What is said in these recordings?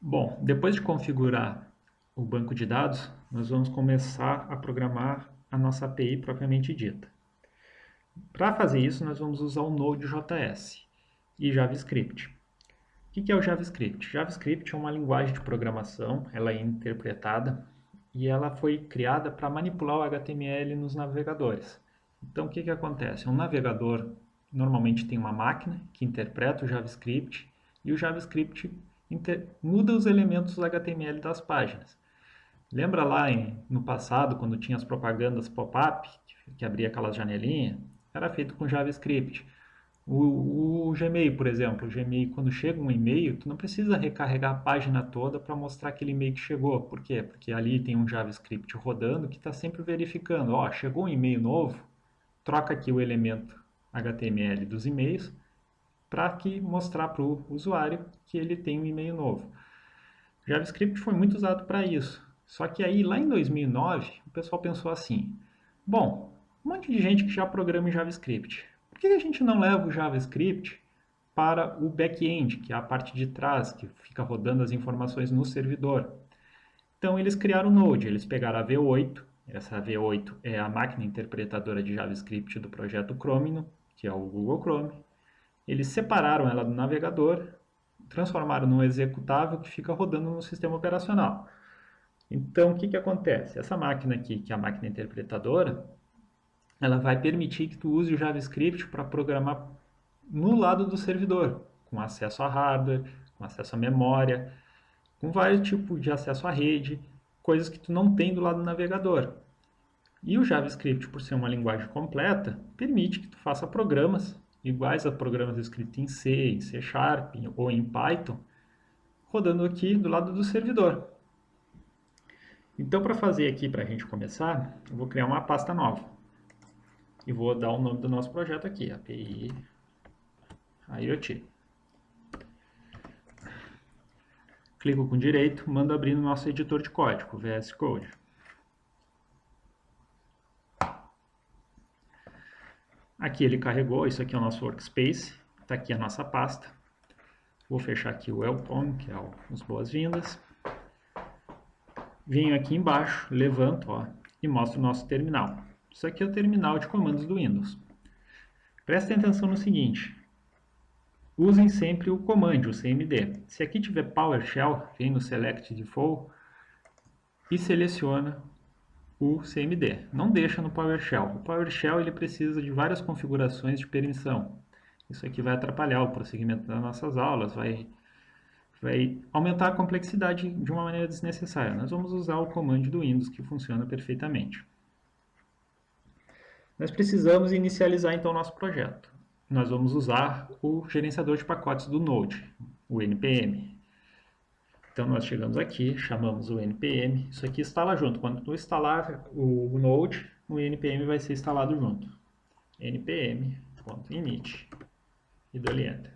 Bom, depois de configurar o banco de dados, nós vamos começar a programar a nossa API propriamente dita. Para fazer isso, nós vamos usar o Node.js e JavaScript. O que é o JavaScript? JavaScript é uma linguagem de programação, ela é interpretada e ela foi criada para manipular o HTML nos navegadores. Então, o que acontece? Um navegador normalmente tem uma máquina que interpreta o JavaScript e o JavaScript muda os elementos do HTML das páginas. Lembra lá no passado, quando tinha as propagandas pop-up, que abria aquelas janelinhas? Era feito com JavaScript. O Gmail, por exemplo, o Gmail, quando chega um e-mail, tu não precisa recarregar a página toda para mostrar aquele e-mail que chegou. Por quê? Porque ali tem um JavaScript rodando que está sempre verificando. Ó, chegou um e-mail novo, troca aqui o elemento HTML dos e-mails para mostrar para o usuário que ele tem um e-mail novo. O JavaScript foi muito usado para isso. Só que aí, lá em 2009, o pessoal pensou assim, bom, um monte de gente que já programa em JavaScript. Por que a gente não leva o JavaScript para o back-end, que é a parte de trás, que fica rodando as informações no servidor? Então, eles criaram o Node. Eles pegaram a V8, essa V8 é a máquina interpretadora de JavaScript do projeto Chromium, que é o Google Chrome. Eles separaram ela do navegador, transformaram num executável que fica rodando no sistema operacional. Então, o que acontece? Essa máquina aqui, que é a máquina interpretadora, ela vai permitir que tu use o JavaScript para programar no lado do servidor, com acesso a hardware, com acesso à memória, com vários tipos de acesso à rede, coisas que tu não tem do lado do navegador. E o JavaScript, por ser uma linguagem completa, permite que tu faça programas iguais a programas escritos em C, em C Sharp ou em Python, rodando aqui do lado do servidor. Então, para fazer aqui, para a gente começar, eu vou criar uma pasta nova. E vou dar o nome do nosso projeto aqui, API IoT. Clico com direito, mando abrir no nosso editor de código, VS Code. Aqui ele carregou, isso aqui é o nosso workspace, está aqui a nossa pasta. Vou fechar aqui o welcome, que é os boas-vindas. Venho aqui embaixo, levanto e mostro o nosso terminal. Isso aqui é o terminal de comandos do Windows. Prestem atenção no seguinte, usem sempre o command, o CMD. Se aqui tiver PowerShell, vem no Select Default e seleciona o CMD. Não deixa no PowerShell. O PowerShell ele precisa de várias configurações de permissão. Isso aqui vai atrapalhar o prosseguimento das nossas aulas, vai aumentar a complexidade de uma maneira desnecessária. Nós vamos usar o command do Windows, que funciona perfeitamente. Nós precisamos inicializar então o nosso projeto. Nós vamos usar o gerenciador de pacotes do Node, o NPM. Então nós chegamos aqui, chamamos o NPM, isso aqui instala junto. Quando tu instalar o Node, o NPM vai ser instalado junto. npm.init e dou-lhe Enter.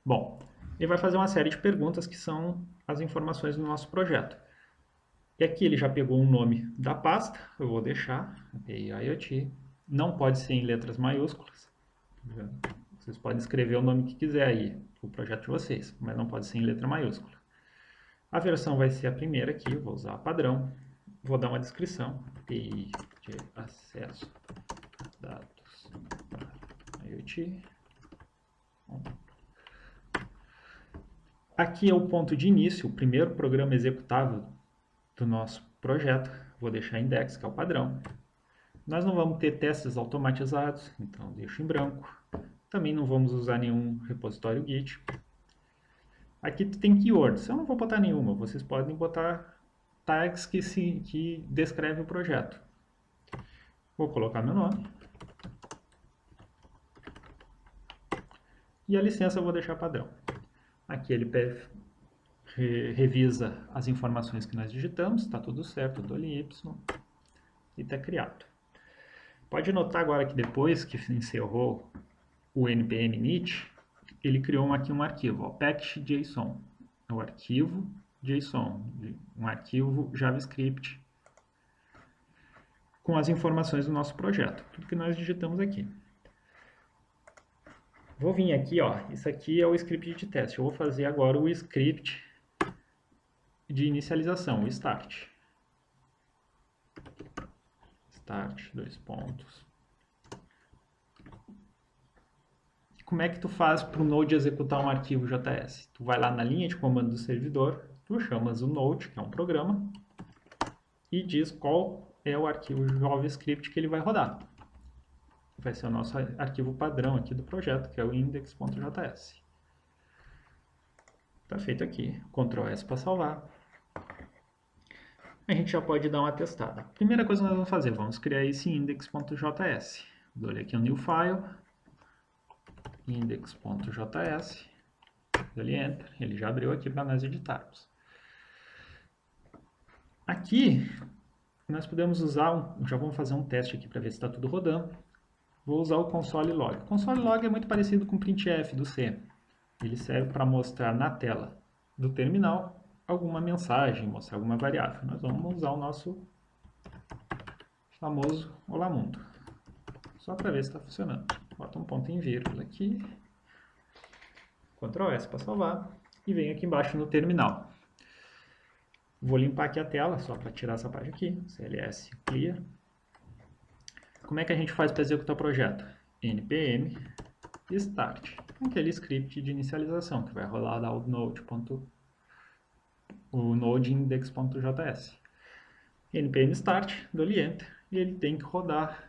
Bom, ele vai fazer uma série de perguntas que são as informações do nosso projeto. E aqui ele já pegou o nome da pasta, eu vou deixar, API IoT, não pode ser em letras maiúsculas. Vocês podem escrever o nome que quiser aí, o projeto de vocês, mas não pode ser em letra maiúscula. A versão vai ser a primeira aqui, eu vou usar padrão, vou dar uma descrição, API de acesso a dados para IoT. Aqui é o ponto de início, o primeiro programa executável do nosso projeto. Vou deixar index, que é o padrão. Nós não vamos ter testes automatizados, então deixo em branco. Também não vamos usar nenhum repositório Git. Aqui tem keywords, eu não vou botar nenhuma, vocês podem botar tags que descrevem o projeto. Vou colocar meu nome. E a licença eu vou deixar padrão. Aqui ele revisa as informações que nós digitamos, está tudo certo, dou-lhe Y e está criado. Pode notar agora que depois que encerrou o npm init, ele criou aqui um arquivo, package.json, é o arquivo JSON, um arquivo JavaScript com as informações do nosso projeto, tudo que nós digitamos aqui. Vou vir aqui, ó, isso aqui é o script de teste. Eu vou fazer agora o script de inicialização, o start. Start, 2 pontos. Como é que tu faz para o Node executar um arquivo JS? Tu vai lá na linha de comando do servidor, tu chamas o Node, que é um programa, e diz qual é o arquivo JavaScript que ele vai rodar. Vai ser o nosso arquivo padrão aqui do projeto, que é o index.js. Está feito aqui. Ctrl S para salvar. A gente já pode dar uma testada. Primeira coisa que nós vamos fazer, vamos criar esse index.js. Dou aqui um new file, index.js, dou-lhe enter, ele já abriu aqui para nós editarmos. Aqui nós podemos usar, já vamos fazer um teste aqui para ver se está tudo rodando. Vou usar o console log. O console log é muito parecido com o printf do C. Ele serve para mostrar na tela do terminal alguma mensagem, mostrar alguma variável. Nós vamos usar o nosso famoso Olá Mundo, só para ver se está funcionando. Bota um ponto em vírgula aqui, Ctrl S para salvar, e venho aqui embaixo no terminal. Vou limpar aqui a tela, só para tirar essa parte aqui, CLS clear. Como é que a gente faz para executar o projeto? npm start, aquele script de inicialização que vai rolar lá o node index.js. npm start, dou-lhe enter, e ele tem que rodar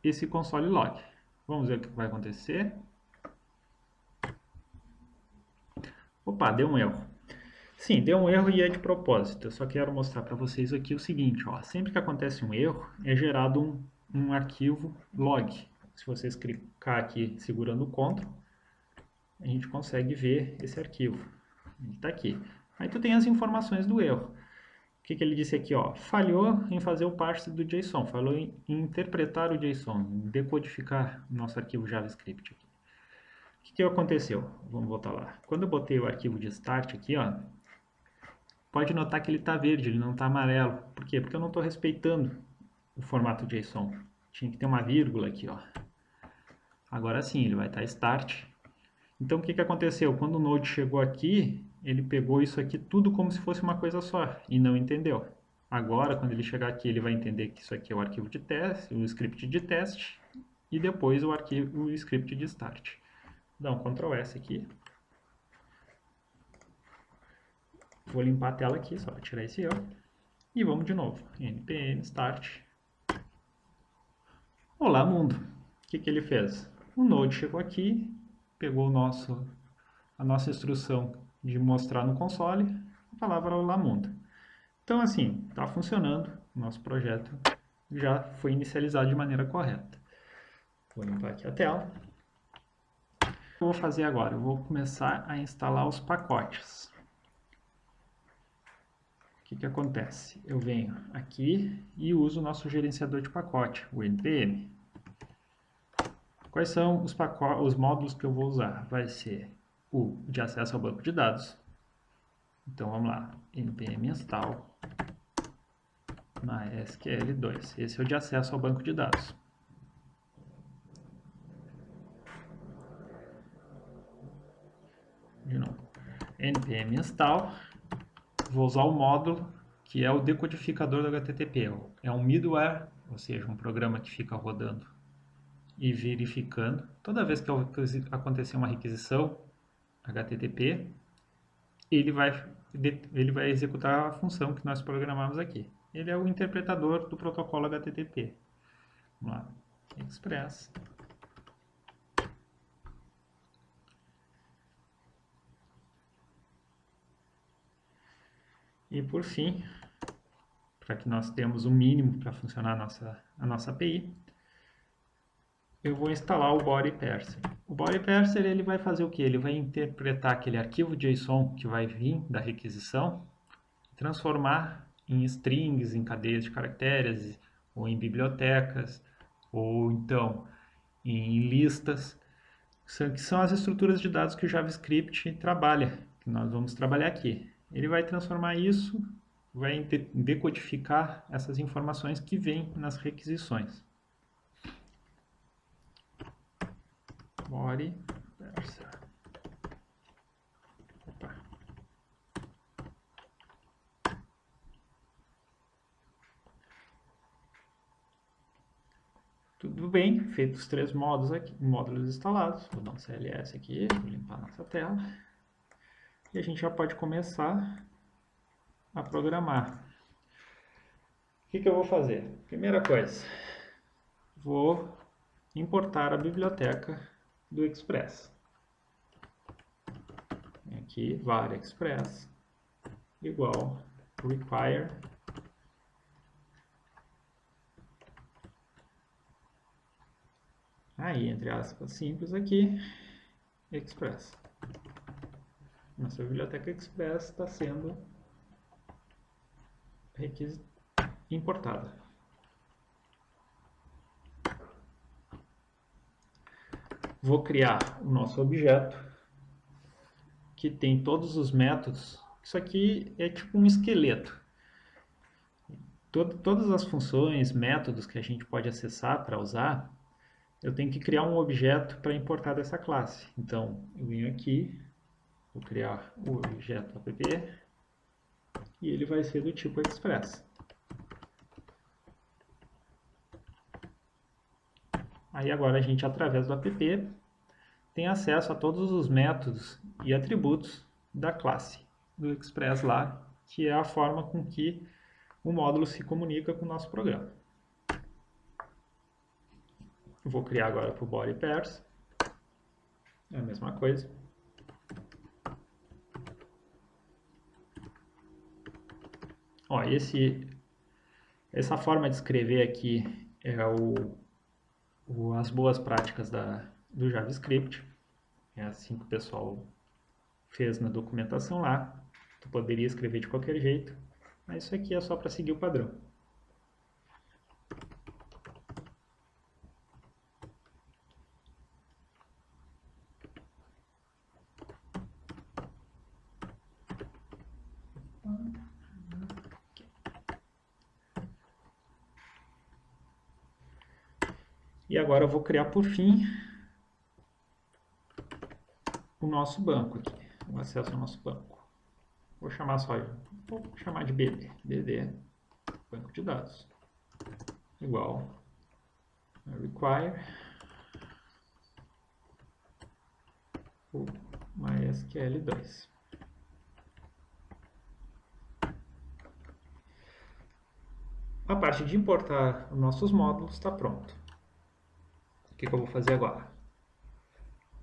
esse console log. Vamos ver o que vai acontecer. Opa, deu um erro. Sim, deu um erro e é de propósito. Eu só quero mostrar para vocês aqui o seguinte, ó, sempre que acontece um erro, é gerado um arquivo log. Se vocês clicar aqui segurando o Ctrl, a gente consegue ver esse arquivo. Ele está aqui. Aí tu tem as informações do erro. O que ele disse aqui? Ó, falhou em fazer o parse do JSON, falhou em interpretar o JSON, em decodificar o nosso arquivo JavaScript. Aqui. O que aconteceu? Vamos voltar lá. Quando eu botei o arquivo de start aqui, ó, pode notar que ele está verde, ele não está amarelo. Por quê? Porque eu não estou respeitando o formato JSON. Tinha que ter uma vírgula aqui, ó. Agora sim, ele vai estar start. Então, o que aconteceu? Quando o Node chegou aqui, ele pegou isso aqui tudo como se fosse uma coisa só e não entendeu. Agora, quando ele chegar aqui, ele vai entender que isso aqui é o arquivo de teste, o script de teste, e depois o script de start. Dá um Ctrl S aqui. Vou limpar a tela aqui, só para tirar esse erro. E vamos de novo. npm start. Olá, mundo. O que ele fez? O Node chegou aqui, pegou a nossa instrução de mostrar no console a palavra Olá, mundo. Então, assim, está funcionando. O nosso projeto já foi inicializado de maneira correta. Vou limpar aqui a tela. O que eu vou fazer agora? Eu vou começar a instalar os pacotes. O que acontece? Eu venho aqui e uso o nosso gerenciador de pacote, o npm. Quais são os módulos que eu vou usar? Vai ser o de acesso ao banco de dados. Então vamos lá, npm install MySQL2. Esse é o de acesso ao banco de dados. De novo, npm install. Vou usar o módulo que é o decodificador do HTTP. É um middleware, ou seja, um programa que fica rodando e verificando. Toda vez que acontecer uma requisição HTTP, ele vai executar a função que nós programamos aqui. Ele é o interpretador do protocolo HTTP. Vamos lá, Express. E por fim, para que nós tenhamos o mínimo para funcionar a nossa API, eu vou instalar o Body Parser. O Body Parser ele vai fazer o que? Ele vai interpretar aquele arquivo JSON que vai vir da requisição, transformar em strings, em cadeias de caracteres, ou em bibliotecas, ou então em listas, que são as estruturas de dados que o JavaScript trabalha, que nós vamos trabalhar aqui. Ele vai transformar isso, vai decodificar essas informações que vêm nas requisições. body parser. Opa. Tudo bem, feitos os 3 módulos aqui, módulos instalados. Vou dar um CLS aqui, vou limpar nossa tela. E a gente já pode começar a programar. O que eu vou fazer? Primeira coisa, vou importar a biblioteca do Express. Aqui, var express igual require aí, entre aspas, simples aqui, express. Nossa biblioteca express está sendo importada. Vou criar o nosso objeto, que tem todos os métodos. Isso aqui é tipo um esqueleto. Todas as funções, métodos que a gente pode acessar para usar, eu tenho que criar um objeto para importar dessa classe. Então, eu venho aqui, vou criar o objeto app, e ele vai ser do tipo express. Aí agora a gente, através do app, tem acesso a todos os métodos e atributos da classe do Express lá, que é a forma com que o módulo se comunica com o nosso programa. Eu vou criar agora para o body parse, é a mesma coisa. Ó, essa forma de escrever aqui é as boas práticas do JavaScript. É assim que o pessoal fez na documentação lá. Tu poderia escrever de qualquer jeito, mas isso aqui é só para seguir o padrão. E agora eu vou criar, por fim, o nosso banco aqui, o acesso ao nosso banco. Vou chamar de BD, banco de dados, igual a require o MySQL2. A parte de importar os nossos módulos está pronta. O que eu vou fazer agora?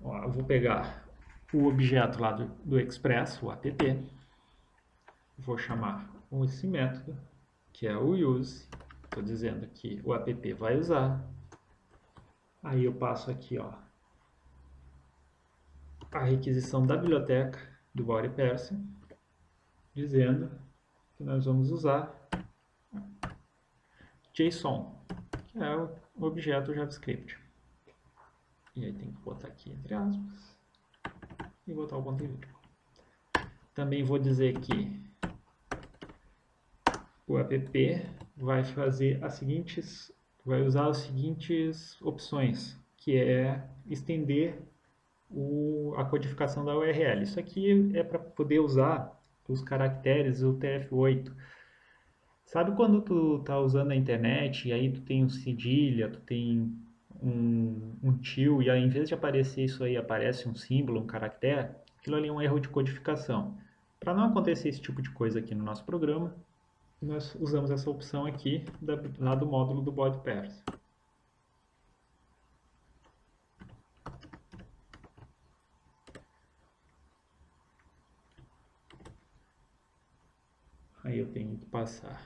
Ó, eu vou pegar o objeto lá do Express, o app, vou chamar esse método, que é o use, estou dizendo que o app vai usar. Aí eu passo aqui, ó, a requisição da biblioteca do body parser, dizendo que nós vamos usar JSON, que é o objeto JavaScript. E aí tem que botar aqui entre aspas e botar o ponto e vírgula. Também vou dizer que o app vai fazer vai usar as seguintes opções, que é estender a codificação da URL. Isso aqui é para poder usar os caracteres do TF8. Sabe quando tu tá usando a internet e aí tu tem um cedilha, tu tem um til, e aí, em vez de aparecer isso aí, aparece um símbolo, um caractere, aquilo ali é um erro de codificação. Para não acontecer esse tipo de coisa aqui no nosso programa, nós usamos essa opção aqui lá do módulo do body parser. Aí eu tenho que passar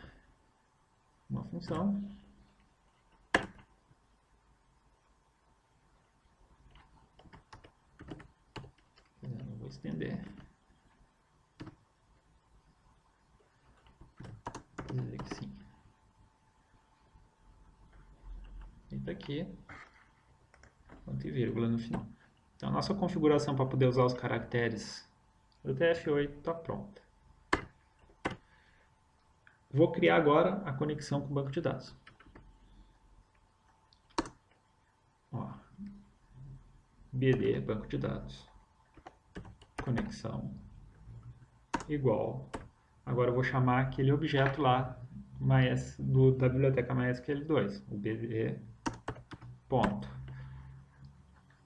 uma função. Eu vou estender. Vou dizer que sim. E tá aqui, ponto e vírgula no final. Então a nossa configuração para poder usar os caracteres do TF8 está pronta. Vou criar agora a conexão com o banco de dados. Ó, BD, banco de dados, conexão, igual. Agora eu vou chamar aquele objeto lá da biblioteca MySQL2, o BD, ponto.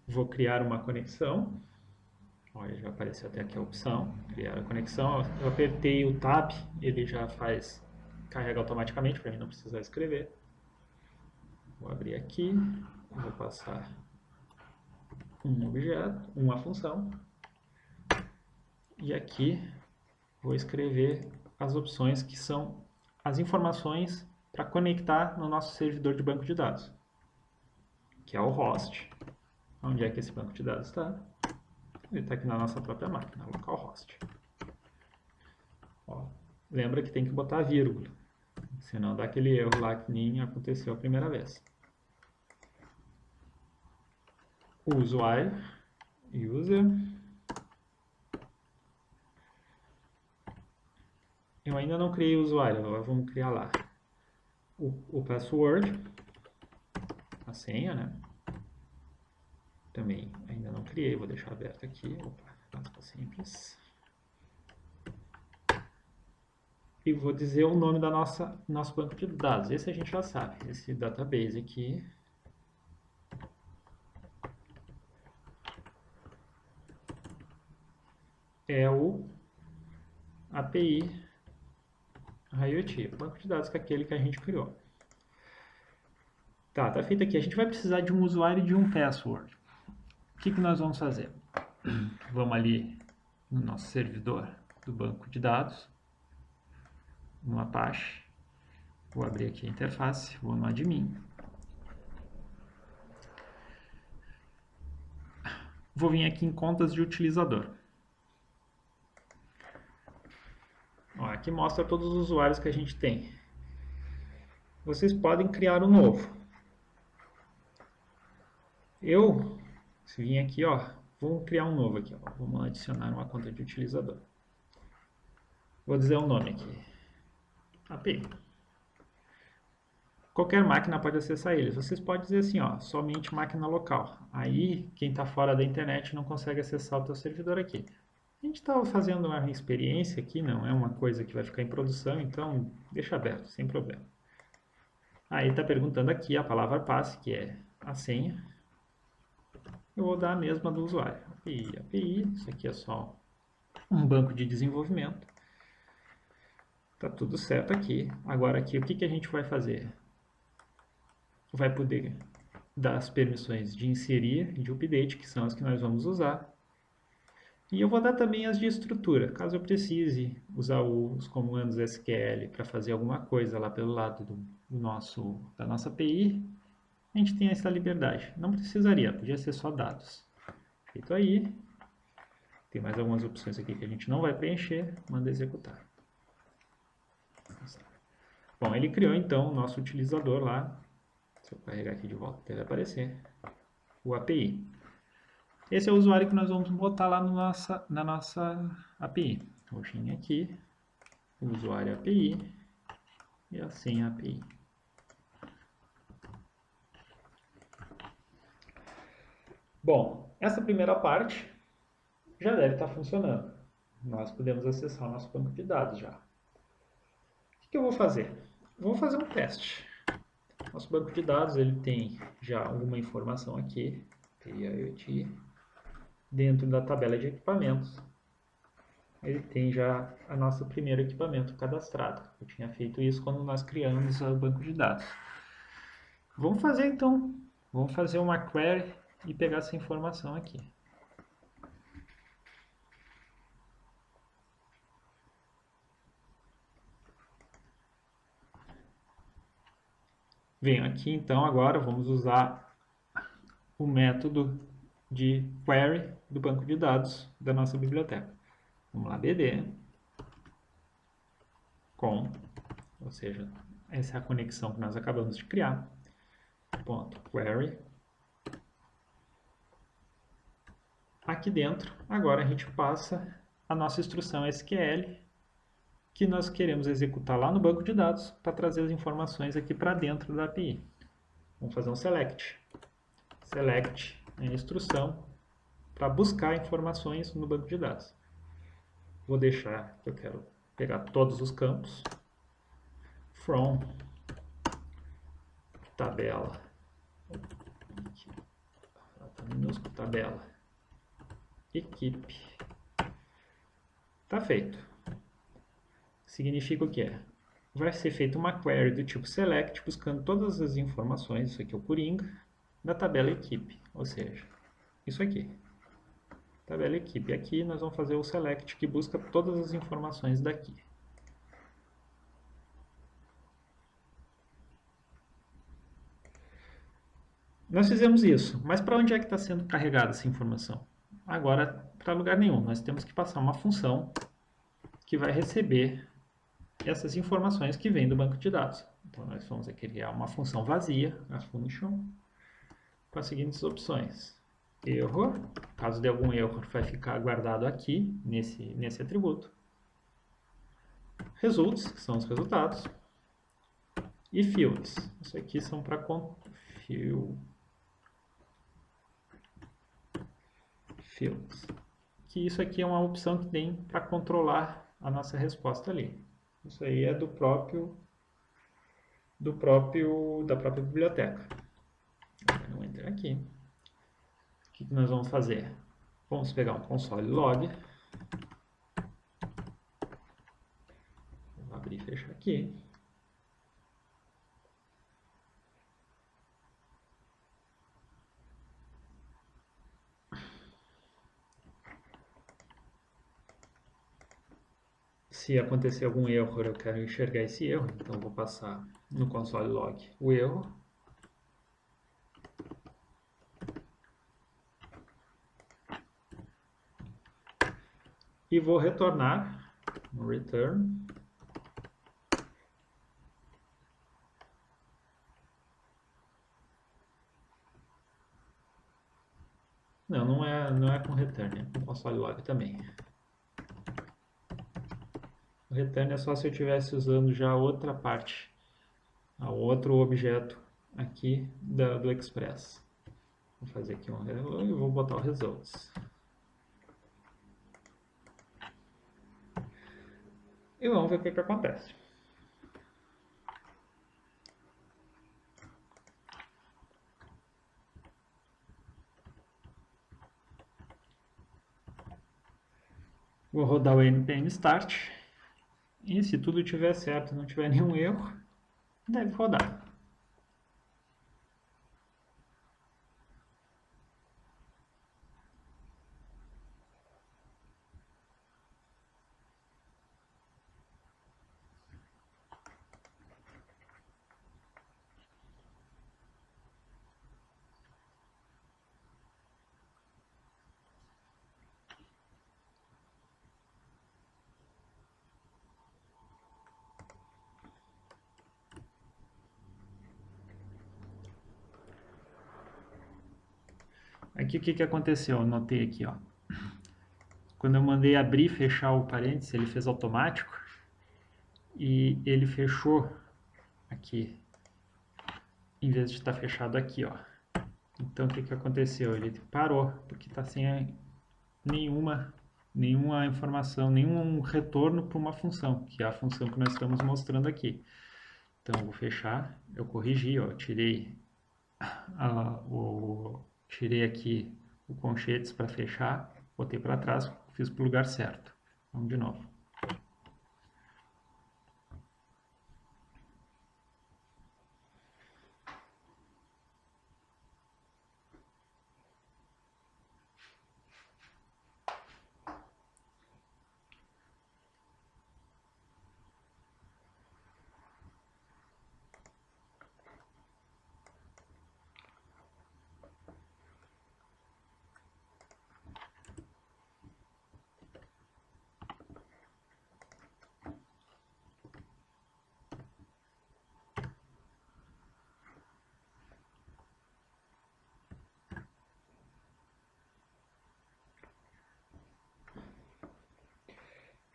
Vou criar uma conexão. Olha, já apareceu até aqui a opção, criar a conexão. Eu apertei o Tab, ele já carrega automaticamente para mim não precisar escrever. Vou abrir aqui, vou passar um objeto, uma função. E aqui vou escrever as opções que são as informações para conectar no nosso servidor de banco de dados, que é o host. Onde é que esse banco de dados está? Ele está aqui na nossa própria máquina, localhost. Ó, lembra que tem que botar vírgula, senão dá aquele erro lá que nem aconteceu a primeira vez. O usuário, user. Eu ainda não criei o usuário, agora vamos criar lá. O password, a senha, né? Também ainda não criei, vou deixar aberto aqui. Opa, aspa simples. E vou dizer o nome da nosso banco de dados. Esse a gente já sabe, esse database aqui. É o API IoT, o banco de dados que é aquele que a gente criou. Tá feito aqui. A gente vai precisar de um usuário e de um password. O que nós vamos fazer? Vamos ali no nosso servidor do banco de dados, no Apache. Vou abrir aqui a interface, vou no admin. Vou vir aqui em contas de utilizador. Ó, aqui mostra todos os usuários que a gente tem. Vocês podem criar um novo. Se vir aqui, ó, vou criar um novo aqui, ó. Vamos adicionar uma conta de utilizador. Vou dizer o nome aqui. API. Qualquer máquina pode acessar eles. Vocês podem dizer assim, ó, somente máquina local. Aí, quem está fora da internet não consegue acessar o teu servidor aqui. A gente está fazendo uma experiência aqui, não é uma coisa que vai ficar em produção, então deixa aberto, sem problema. Aí está perguntando aqui a palavra passe, que é a senha. Eu vou dar a mesma do usuário. API, isso aqui é só um banco de desenvolvimento. Tá tudo certo aqui. Agora aqui, o que a gente vai fazer? Vai poder dar as permissões de inserir e de update, que são as que nós vamos usar. E eu vou dar também as de estrutura, caso eu precise usar os comandos SQL para fazer alguma coisa lá pelo lado da nossa API, a gente tem essa liberdade. Não precisaria, podia ser só dados. Feito aí, tem mais algumas opções aqui que a gente não vai preencher, manda executar. Bom, ele criou então o nosso utilizador lá. Se eu carregar aqui de volta, deve aparecer o API. Esse é o usuário que nós vamos botar lá na nossa API. Vou vir aqui, o usuário API e a senha API. Bom, essa primeira parte já deve estar funcionando. Nós podemos acessar o nosso banco de dados já. O que eu vou fazer? Vou fazer um teste. Nosso banco de dados ele tem já alguma informação aqui, API IoT. Dentro da tabela de equipamentos, ele tem já o nosso primeiro equipamento cadastrado. Eu tinha feito isso quando nós criamos o banco de dados. Vamos fazer então, vamos fazer uma query e pegar essa informação aqui. Venho aqui então agora, vamos usar o método de query do banco de dados da nossa biblioteca. Vamos lá, BD com, ou seja, essa é a conexão que nós acabamos de criar, ponto query. Aqui dentro, agora a gente passa a nossa instrução SQL, que nós queremos executar lá no banco de dados para trazer as informações aqui para dentro da API. Vamos fazer um select. Select é a instrução para buscar informações no banco de dados. Vou deixar que eu quero pegar todos os campos. From tabela. Minúsculo, tabela. Equipe. Tá feito. Significa o que é? Vai ser feita uma query do tipo select, buscando todas as informações, isso aqui é o Coringa, da tabela equipe, ou seja, isso aqui. Tabela equipe. Aqui nós vamos fazer o select, que busca todas as informações daqui. Nós fizemos isso, mas para onde é que está sendo carregada essa informação? Agora, para lugar nenhum. Nós temos que passar uma função que vai receber essas informações que vêm do banco de dados. Então, nós vamos criar uma função vazia, a function, com as seguintes opções. Error, caso dê algum erro, vai ficar guardado aqui, nesse atributo. Results, que são os resultados. E fields, isso aqui são para fields. Que isso aqui é uma opção que tem para controlar a nossa resposta ali. Isso aí é da própria biblioteca. Vou entrar aqui. O que nós vamos fazer? Vamos pegar um console log. Vou abrir e fechar aqui. Se acontecer algum erro, eu quero enxergar esse erro, então vou passar no console log o erro. E vou retornar no return não é com return, é com console log também. O return é só se eu estivesse usando já outra parte, outro objeto aqui do Express. Vou fazer aqui um hello e vou botar o results. E vamos ver o que acontece. Vou rodar o npm start. E se tudo estiver certo, não tiver nenhum erro, deve rodar. Aqui o que aconteceu? Eu notei aqui, ó. Quando eu mandei abrir e fechar o parênteses, ele fez automático e ele fechou aqui, em vez de estar fechado aqui, ó. Então o que aconteceu? Ele parou, porque está sem nenhuma informação, nenhum retorno para uma função, que é a função que nós estamos mostrando aqui. Então eu vou fechar, eu corrigi, ó, tirei aqui o conchetes para fechar, botei para trás, fiz para o lugar certo. Vamos de novo.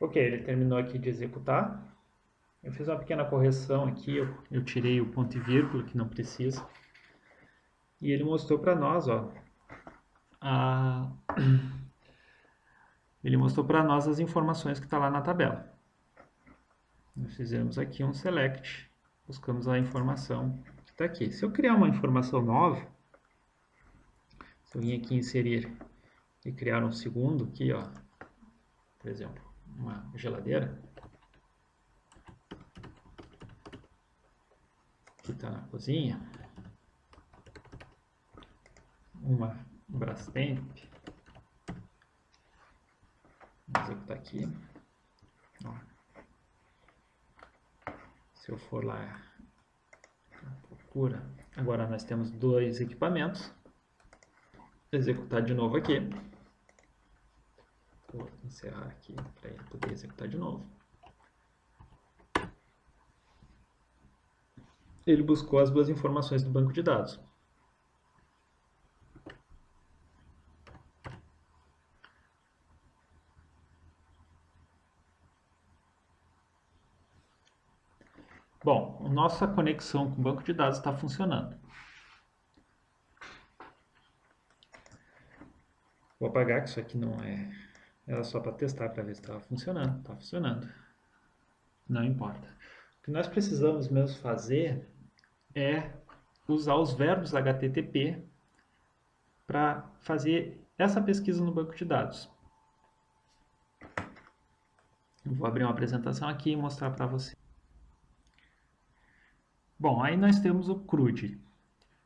Ok, ele terminou aqui de executar. Eu fiz uma pequena correção aqui, eu tirei o ponto e vírgula, que não precisa. E ele mostrou para nós, ó, ele mostrou para nós as informações que está lá na tabela. Nós fizemos aqui um select, buscamos a informação que está aqui. Se eu criar uma informação nova, se eu vim aqui inserir e criar um segundo aqui, ó, por exemplo, uma geladeira, que está na cozinha, uma Brastemp, vou executar aqui, ó. Se eu for lá, procura, agora nós temos 2 equipamentos, executar de novo aqui, vou encerrar aqui para ele poder executar de novo. Ele buscou as 2 informações do banco de dados. Bom, a nossa conexão com o banco de dados está funcionando. Vou apagar que isso aqui não é... Era só para testar, para ver se estava funcionando. Está funcionando. Não importa. O que nós precisamos mesmo fazer é usar os verbos HTTP para fazer essa pesquisa no banco de dados. Eu vou abrir uma apresentação aqui e mostrar para você. Bom, aí nós temos o CRUD.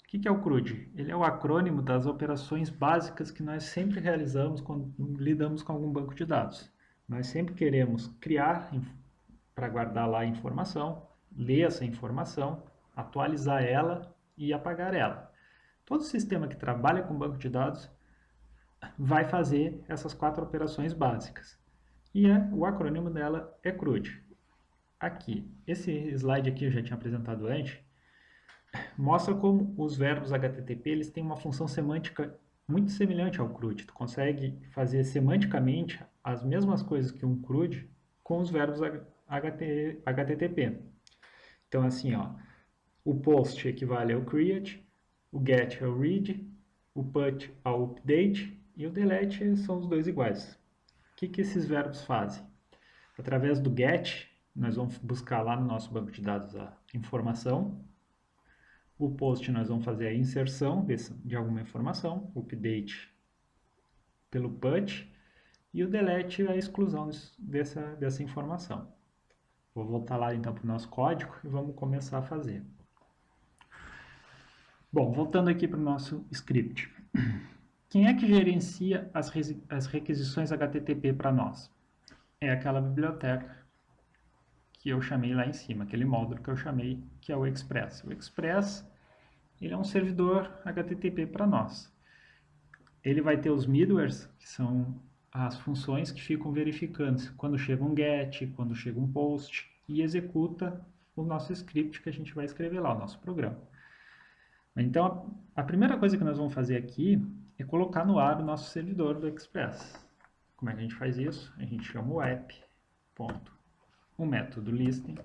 O que é o CRUD? Ele é o acrônimo das operações básicas que nós sempre realizamos quando lidamos com algum banco de dados. Nós sempre queremos criar para guardar lá a informação, ler essa informação, atualizar ela e apagar ela. Todo sistema que trabalha com banco de dados vai fazer essas 4 operações básicas. E o acrônimo dela é CRUD. Aqui, esse slide aqui eu já tinha apresentado antes, mostra como os verbos HTTP eles têm uma função semântica muito semelhante ao CRUD. Tu consegue fazer semanticamente as mesmas coisas que um CRUD com os verbos HTTP. Então, assim, ó, o post equivale ao create, o get ao read, o put ao update e o delete são os 2 iguais. O que esses verbos fazem? Através do get, nós vamos buscar lá no nosso banco de dados a informação. O post nós vamos fazer a inserção de alguma informação, o update pelo put e o delete a exclusão dessa informação. Vou voltar lá então para o nosso código e vamos começar a fazer. Bom, voltando aqui para o nosso script. Quem é que gerencia as requisições HTTP para nós? É aquela biblioteca que eu chamei lá em cima, aquele módulo que eu chamei, que é o Express. O Express ele é um servidor HTTP para nós. Ele vai ter os middlewares, que são as funções que ficam verificando quando chega um get, quando chega um post, e executa o nosso script que a gente vai escrever lá, o nosso programa. Então, a primeira coisa que nós vamos fazer aqui é colocar no ar o nosso servidor do Express. Como é que a gente faz isso? A gente chama o app, ponto, o método listing,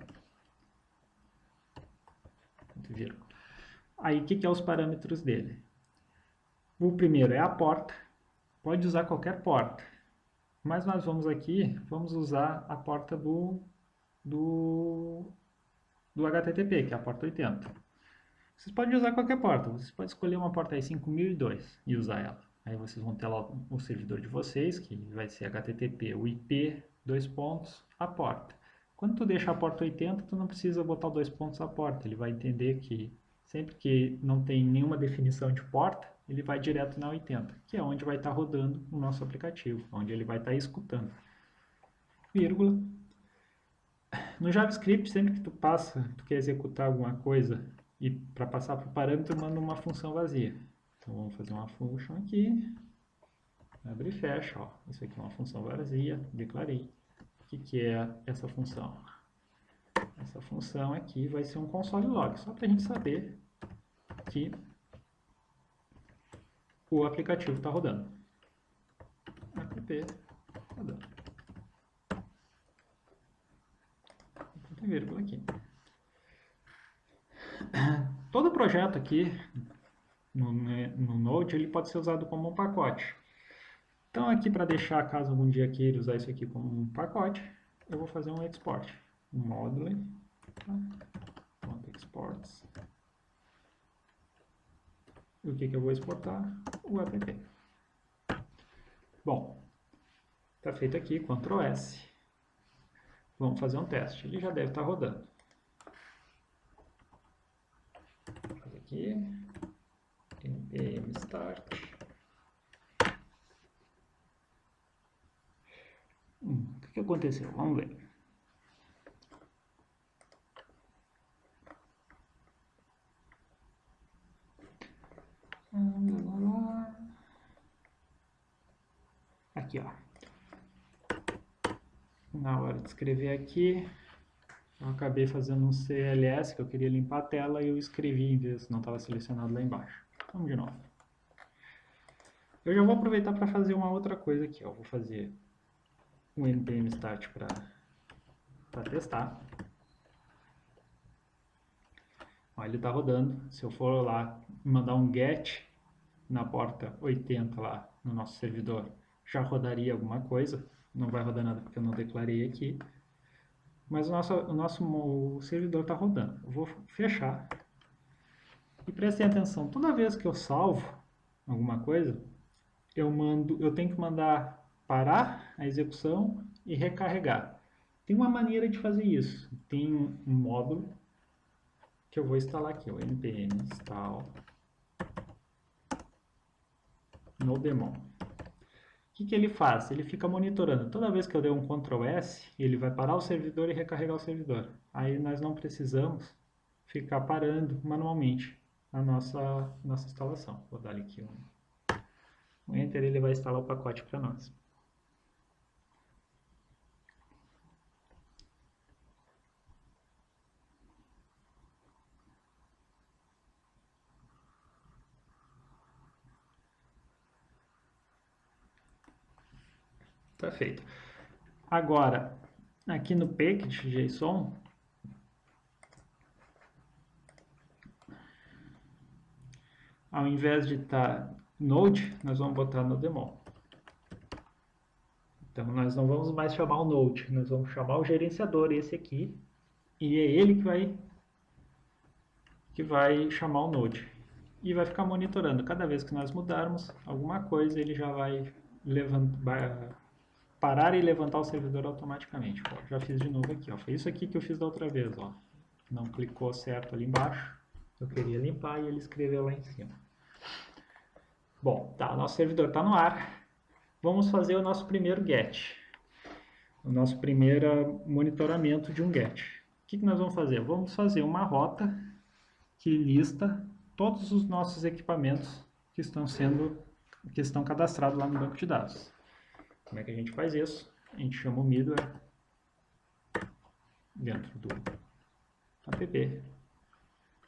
vírgula. Aí, o que é os parâmetros dele? O primeiro é a porta, pode usar qualquer porta, mas nós vamos usar a porta do HTTP, que é a porta 80. Vocês podem usar qualquer porta, vocês podem escolher uma porta aí 5002 e usar ela. Aí vocês vão ter lá o servidor de vocês, que vai ser HTTP, o IP, a porta. Quando tu deixa a porta 80, tu não precisa botar o 2 pontos a porta, ele vai entender que sempre que não tem nenhuma definição de porta, ele vai direto na 80, que é onde vai estar rodando o nosso aplicativo, onde ele vai estar escutando. Vírgula. No JavaScript, sempre que tu quer executar alguma coisa e para passar para o parâmetro, manda uma função vazia. Então vamos fazer uma function aqui, abre e fecha. Ó. Isso aqui é uma função vazia, declarei. O que é essa função? Essa função aqui vai ser um console log, só para a gente saber que o aplicativo está rodando. App rodando. Ponto e vírgula aqui. Todo projeto aqui no Node, ele pode ser usado como um pacote. Então aqui para deixar, caso algum dia queira usar isso aqui como um pacote, eu vou fazer um export, um módulo, .exports. E o que eu vou exportar? O app. Bom, está feito aqui, Ctrl S. Vamos fazer um teste. Ele já deve estar rodando. Vou fazer aqui, npm start. O que aconteceu? Vamos ver. Aqui, ó. Na hora de escrever aqui, eu acabei fazendo um CLS, que eu queria limpar a tela, e eu escrevi em vez, não estava selecionado lá embaixo. Vamos de novo. Eu já vou aproveitar para fazer uma outra coisa aqui, ó. Vou fazer um npm start para testar. Ó, ele está rodando. Se eu for lá mandar um get na porta 80 lá no nosso servidor, já rodaria alguma coisa. Não vai rodar nada porque eu não declarei aqui. Mas o servidor está rodando. Eu vou fechar. E prestem atenção, toda vez que eu salvo alguma coisa, eu tenho que mandar parar a execução e recarregar. Tem uma maneira de fazer isso. Tem um módulo que eu vou instalar aqui, o npm install nodemon. O que ele faz? Ele fica monitorando. Toda vez que eu der um Ctrl S, ele vai parar o servidor e recarregar o servidor. Aí nós não precisamos ficar parando manualmente a nossa instalação. Vou dar aqui um Enter, ele vai instalar o pacote para nós. Tá feito. Agora, aqui no package.json, ao invés de estar Node, nós vamos botar Nodemon. Então, nós não vamos mais chamar o Node, nós vamos chamar o gerenciador, esse aqui, e é ele que vai chamar o Node. E vai ficar monitorando. Cada vez que nós mudarmos alguma coisa, ele já vai parar e levantar o servidor automaticamente. Ó, já fiz de novo aqui. Ó. Foi isso aqui que eu fiz da outra vez. Ó. Não clicou certo ali embaixo. Eu queria limpar e ele escreveu lá em cima. Bom, tá, o nosso servidor está no ar. Vamos fazer o nosso primeiro get. O nosso primeiro monitoramento de um get. O que nós vamos fazer? Vamos fazer uma rota que lista todos os nossos equipamentos que estão cadastrados lá no banco de dados. Como é que a gente faz isso? A gente chama o middleware dentro do app,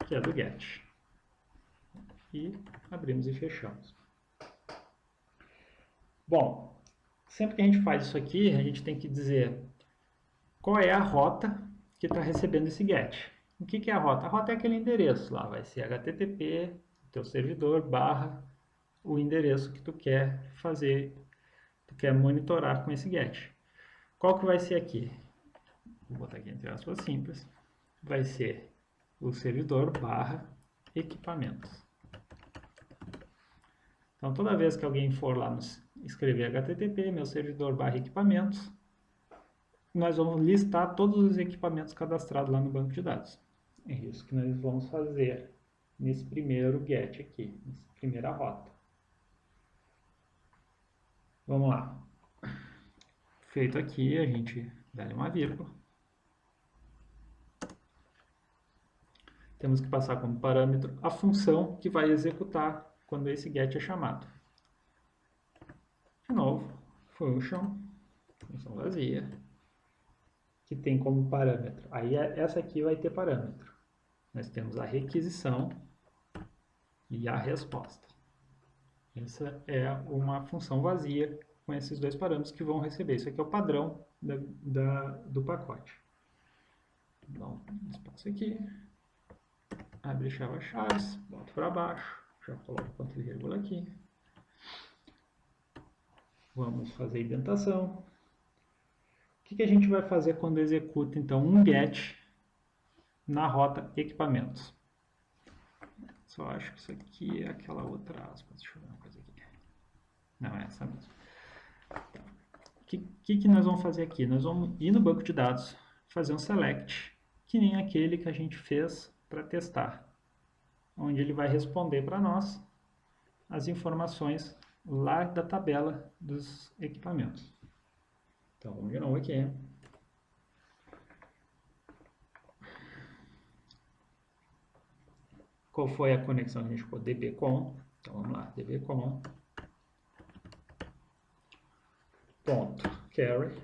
que é do get. E abrimos e fechamos. Bom, sempre que a gente faz isso aqui, a gente tem que dizer qual é a rota que está recebendo esse get. O que é a rota? A rota é aquele endereço lá, vai ser http, teu servidor, barra, o endereço que tu quer fazer, tu quer monitorar com esse get. Qual que vai ser aqui? Vou botar aqui entre aspas simples. Vai ser o servidor barra equipamentos. Então, toda vez que alguém for lá escrever http, meu servidor barra equipamentos, nós vamos listar todos os equipamentos cadastrados lá no banco de dados. É isso que nós vamos fazer nesse primeiro get aqui, nessa primeira rota. Vamos lá. Feito aqui, a gente dá uma vírgula. Temos que passar como parâmetro a função que vai executar quando esse get é chamado. De novo, função vazia, que tem como parâmetro. Aí essa aqui vai ter parâmetro. Nós temos a requisição e a resposta. Essa é uma função vazia com esses dois parâmetros que vão receber. Isso aqui é o padrão do pacote. Dá um espaço aqui. Abre chaves, volta para baixo. Já coloco ponto e vírgula aqui. Vamos fazer a indentação. O que a gente vai fazer quando executa, então, um get na rota equipamentos? Só acho que isso aqui é aquela outra aspa. Deixa eu ver uma coisa aqui. Não, é essa mesmo. O que nós vamos fazer aqui? Nós vamos ir no banco de dados, fazer um select, que nem aquele que a gente fez para testar, onde ele vai responder para nós as informações lá da tabela dos equipamentos. Então, vamos de novo aqui. Qual foi a conexão que a gente ficou? dbcon. Então, vamos lá. dbcon. Ponto. Carry.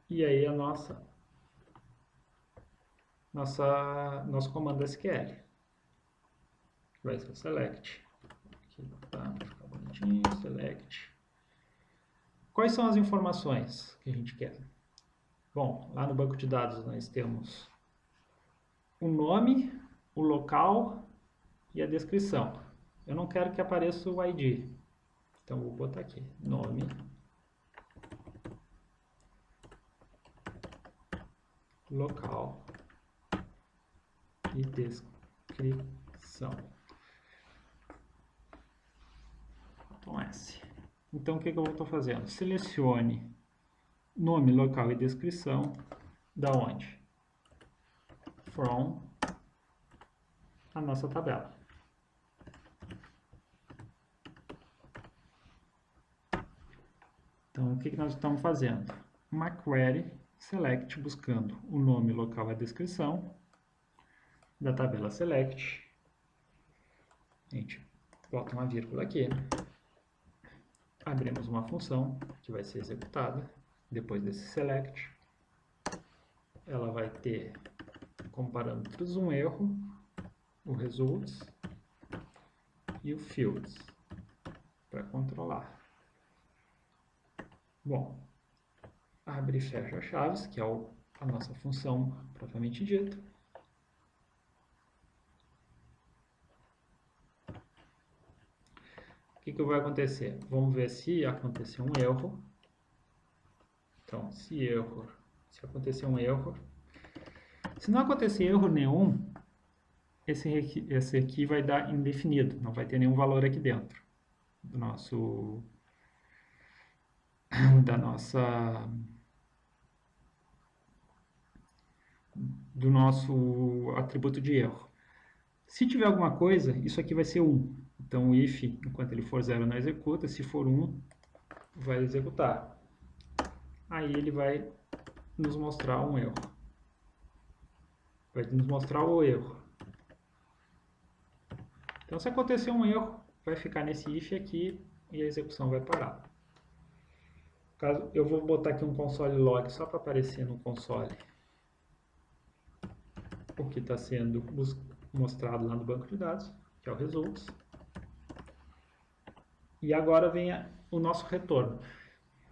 E aí nosso comando SQL. Vai ser o select. Aqui, tá, para ficar bonitinho. Select. Quais são as informações que a gente quer? Bom, lá no banco de dados nós temos o nome, o local e a descrição. Eu não quero que apareça o ID. Então, vou botar aqui, nome, local e descrição. Botão S. Então, o que eu estou fazendo? Selecione nome, local e descrição da onde? From a nossa tabela. Então, o que nós estamos fazendo? Uma query select buscando o nome, local e a descrição da tabela select. A gente bota uma vírgula aqui. Abrimos uma função que vai ser executada depois desse select. Ela vai ter como parâmetros um erro, o results e o fields para controlar. Bom, abre e fecha chaves, que é a nossa função propriamente dita. O que vai acontecer? Vamos ver se aconteceu um erro. Então, se acontecer um erro, se não acontecer erro nenhum, esse aqui vai dar indefinido, não vai ter nenhum valor aqui dentro do nosso atributo de erro. Se tiver alguma coisa, isso aqui vai ser 1. Então, o if, enquanto ele for 0, não executa. Se for 1, vai executar. Aí ele vai nos mostrar um erro. Vai nos mostrar o erro. Então, se acontecer um erro, vai ficar nesse if aqui e a execução vai parar. Eu vou botar aqui um console log só para aparecer no console o que está sendo mostrado lá no banco de dados, que é o results. E agora vem o nosso retorno.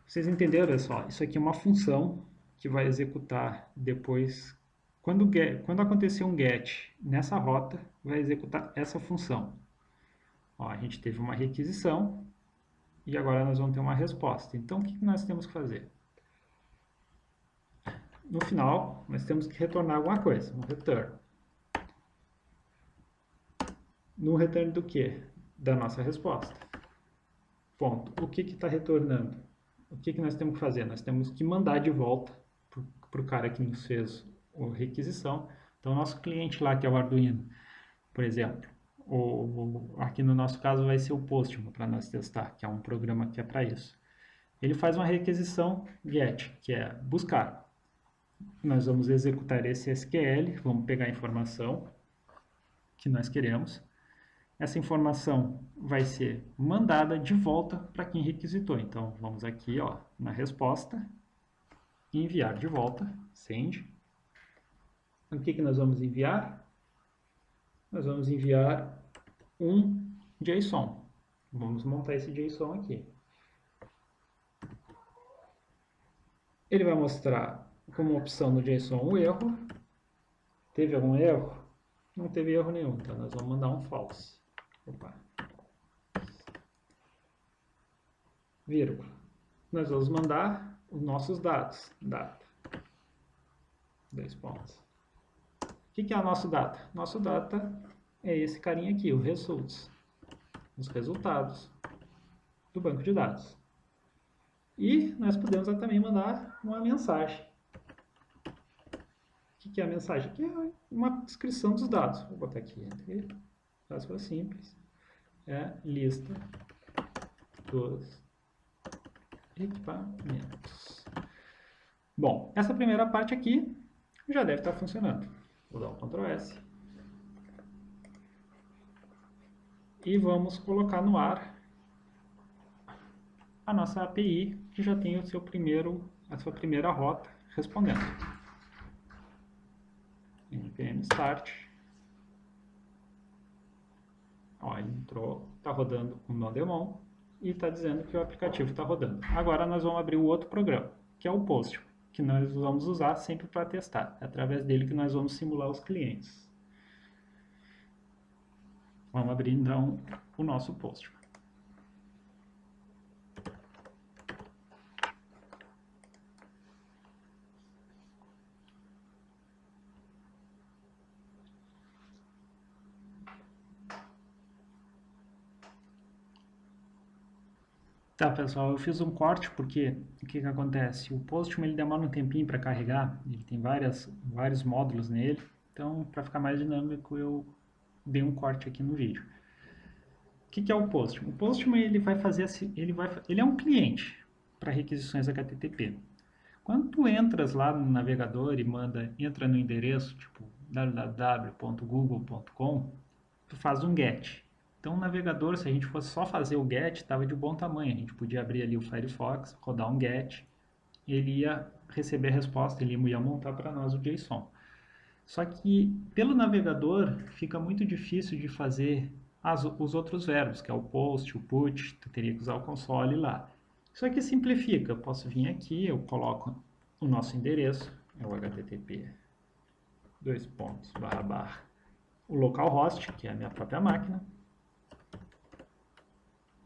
Vocês entenderam, pessoal? Isso aqui é uma função que vai executar depois. Quando acontecer um get nessa rota, vai executar essa função. Ó, a gente teve uma requisição e agora nós vamos ter uma resposta. Então, o que nós temos que fazer? No final, nós temos que retornar alguma coisa, um return. No return do quê? Da nossa resposta. Ponto. O que está retornando? O que nós temos que fazer? Nós temos que mandar de volta para o cara que nos fez a requisição. Então, o nosso cliente lá, que é o Arduino, por exemplo, aqui no nosso caso vai ser o Postman para nós testar, que é um programa que é para isso. Ele faz uma requisição get, que é buscar. Nós vamos executar esse SQL, vamos pegar a informação que nós queremos. Essa informação vai ser mandada de volta para quem requisitou. Então, vamos aqui ó, na resposta, enviar de volta, send. O que nós vamos enviar? Nós vamos enviar um JSON. Vamos montar esse JSON aqui. Ele vai mostrar como opção no JSON o erro Teve algum erro? Não teve erro nenhum, então nós vamos mandar um false. Opa. Vírgula. Nós vamos mandar os nossos dados. Data. 2 pontos. O que é o nosso data? Nosso data é esse carinha aqui, o results. Os resultados do banco de dados. E nós podemos também mandar uma mensagem. O que é a mensagem? Aqui é uma descrição dos dados. Vou botar aqui entre aspas simples. É lista dos equipamentos. Bom, essa primeira parte aqui já deve estar funcionando. Vou dar um Ctrl S. E vamos colocar no ar a nossa API, que já tem a sua primeira rota respondendo. npm start. Ó, ele entrou, está rodando o nodemon e está dizendo que o aplicativo está rodando. Agora nós vamos abrir o outro programa, que é o Postman, que nós vamos usar sempre para testar. É através dele que nós vamos simular os clientes. Vamos abrir então o nosso Postman. Tá, pessoal, eu fiz um corte porque o que acontece? O Postman ele demora um tempinho para carregar, ele tem vários módulos nele, então para ficar mais dinâmico eu dei um corte aqui no vídeo. O que é o Postman? O Postman ele vai fazer assim, ele é um cliente para requisições HTTP. Quando tu entras lá no navegador e entra no endereço tipo www.google.com, tu faz um GET. Então o navegador, se a gente fosse só fazer o GET, estava de bom tamanho. A gente podia abrir ali o Firefox, rodar um GET, ele ia receber a resposta, ele ia montar para nós o JSON. Só que pelo navegador fica muito difícil de fazer os outros verbos, que é o post, o put, tu teria que usar o console lá. Isso aqui simplifica, eu posso vir aqui, eu coloco o nosso endereço, é o http o localhost, que é a minha própria máquina,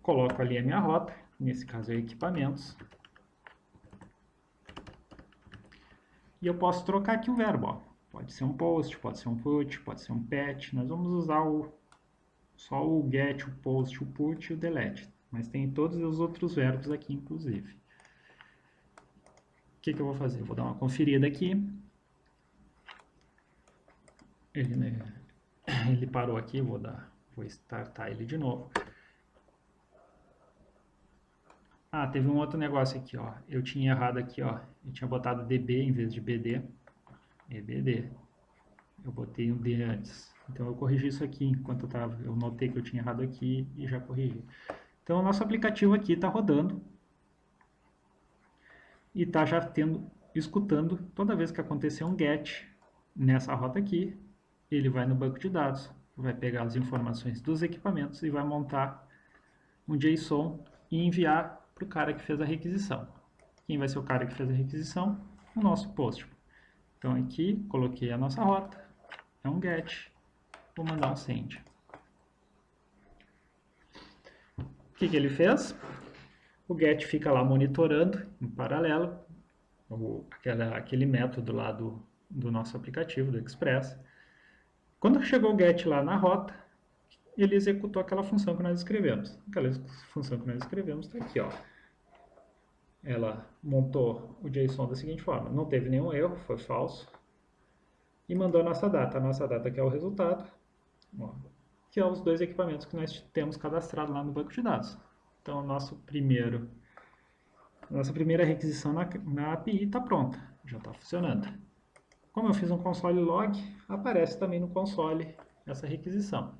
coloco ali a minha rota, nesse caso é equipamentos, e eu posso trocar aqui o verbo, ó. Pode ser um post, pode ser um put, pode ser um pat, nós vamos usar só o get, o post, o put e o delete, mas tem todos os outros verbos aqui inclusive. O que eu vou fazer? Eu vou dar uma conferida aqui. Ele parou aqui, vou startar ele de novo. Ah, teve um outro negócio aqui, ó. Eu tinha errado aqui, ó. Eu tinha botado DB em vez de BD. EBD. Eu botei um D antes. Então eu corrigi isso aqui enquanto eu notei que eu tinha errado aqui e já corrigi. Então o nosso aplicativo aqui está rodando e está já escutando toda vez que acontecer um GET nessa rota aqui, ele vai no banco de dados, vai pegar as informações dos equipamentos e vai montar um JSON e enviar para o cara que fez a requisição. Quem vai ser o cara que fez a requisição? O nosso Postman. Então aqui, coloquei a nossa rota, é um GET, vou mandar um SEND. O que ele fez? O GET fica lá monitorando em paralelo aquele método lá do nosso aplicativo, do Express. Quando chegou o GET lá na rota, ele executou aquela função que nós escrevemos. Aquela função que nós escrevemos está aqui, ó. Ela montou o JSON da seguinte forma, não teve nenhum erro, foi falso, e mandou a nossa data que é o resultado, ó, que é os dois equipamentos que nós temos cadastrado lá no banco de dados. Então, nossa primeira requisição na API está pronta, já está funcionando. Como eu fiz um console log, aparece também no console essa requisição.